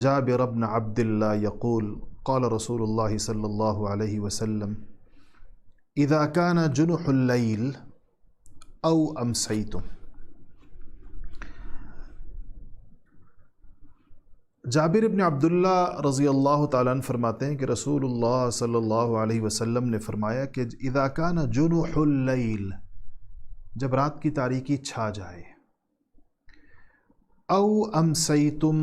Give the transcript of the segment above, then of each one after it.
جابر بن عبد الله يقول قال رسول الله صلى الله عليه وسلم إذا كان جنح الليل أو أمسيتم. جابر بن عبداللہ رضی اللہ تعالیٰ عنہ فرماتے ہیں کہ رسول اللہ صلی اللہ علیہ وسلم نے فرمایا کہ اذا کان جنح اللیل، جب رات کی تاریکی چھا جائے، او امسیتم،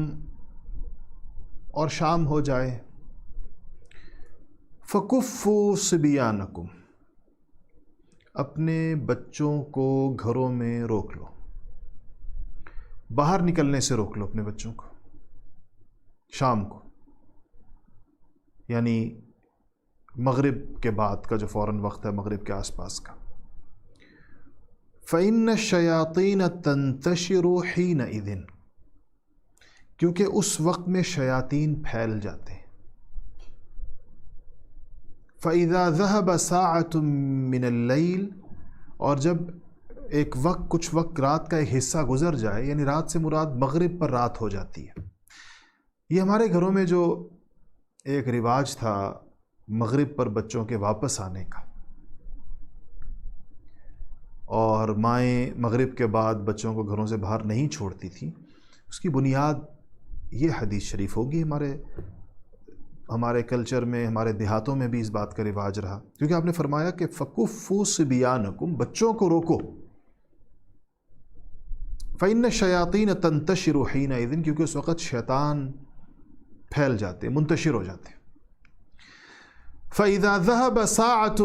اور شام ہو جائے، فکفوا صبیانکم، اپنے بچوں کو گھروں میں روک لو، باہر نکلنے سے روک لو اپنے بچوں کو شام کو، یعنی مغرب کے بعد کا جو فوراً وقت ہے، مغرب کے آس پاس کا. فَإِنَّ الشَّيَاطِينَ تَنْتَشِرُ حِينَئِذٍ، کیونکہ اس وقت میں شیاطین پھیل جاتے ہیں. فَإِذَا ذَهَبَ سَاعَةٌ مِّنَ اللَّيْلِ، اور جب ایک وقت، کچھ وقت رات کا ایک حصہ گزر جائے، یعنی رات سے مراد مغرب پر رات ہو جاتی ہے. یہ ہمارے گھروں میں جو ایک رواج تھا مغرب پر بچوں کے واپس آنے کا، اور مائیں مغرب کے بعد بچوں کو گھروں سے باہر نہیں چھوڑتی تھی، اس کی بنیاد یہ حدیث شریف ہوگی. ہمارے کلچر میں، ہمارے دیہاتوں میں بھی اس بات کا رواج رہا، کیونکہ آپ نے فرمایا کہ فَكُفُّوا صِبْيَانَكُمْ، بچوں کو روکو. فَإِنَّ الشَّيَاطِينَ تَنْتَشِرُ حِينَئِذٍ، کیونکہ اس وقت شیطان پھیل جاتے، منتشر ہو جاتے. فَإِذَا ذَهَبَ سَاعَةٌ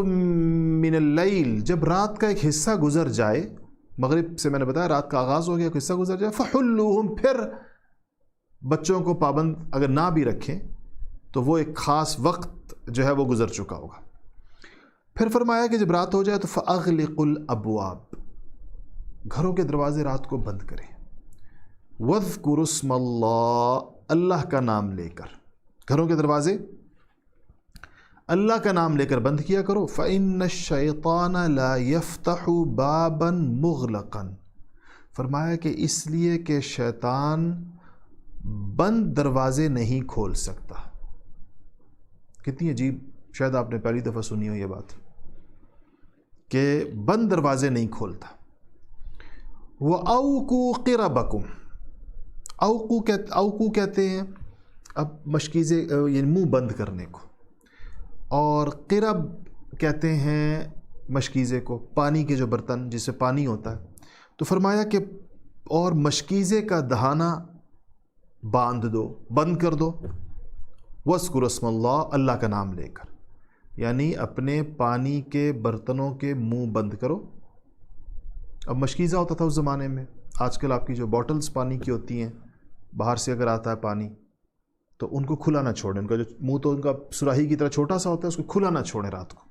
مِّنَ اللَّيْلِ، جب رات کا ایک حصہ گزر جائے، مغرب سے میں نے بتایا رات کا آغاز ہو گیا، ایک حصہ گزر جائے، فَحُلُّوهُمْ، پھر بچوں کو پابند اگر نہ بھی رکھیں تو وہ ایک خاص وقت جو ہے وہ گزر چکا ہوگا. پھر فرمایا کہ جب رات ہو جائے تو فَأَغْلِقُوا الْأَبْوَابَ، گھروں کے دروازے رات کو بند کریں. وَاذْكُرُوا اسْمَ اللَّهِ، اللہ کا نام لے کر گھروں کے دروازے اللہ کا نام لے کر بند کیا کرو. فَإِنَّ الشَّيْطَانَ لَا يَفْتَحُ بَابًا مُغْلَقًا، فرمایا کہ اس لیے کہ شیطان بند دروازے نہیں کھول سکتا. کتنی عجیب، شاید آپ نے پہلی دفعہ سنی ہو یہ بات کہ بند دروازے نہیں کھولتا. وَأَوْقُوا قِرَبَكُمْ، اوقو کہتے ہیں اب مشکیزے، یعنی منہ بند کرنے کو، اور قرب کہتے ہیں مشکیزے کو، پانی کے جو برتن جس سے پانی ہوتا ہے. تو فرمایا کہ اور مشکیزے کا دہانہ باندھ دو، بند کر دو. وَاذْكُرُوا اسْمَ اللَّهِ، اللہ کا نام لے کر، یعنی اپنے پانی کے برتنوں کے منہ بند کرو. اب مشکیزہ ہوتا تھا اس زمانے میں، آج کل آپ کی جو بوٹلز پانی کی ہوتی ہیں، باہر سے اگر آتا ہے پانی تو ان کو کھلا نہ چھوڑیں، ان کا جو منہ تو ان کا سراہی کی طرح چھوٹا سا ہوتا ہے، اس کو کھلا نہ چھوڑیں رات کو.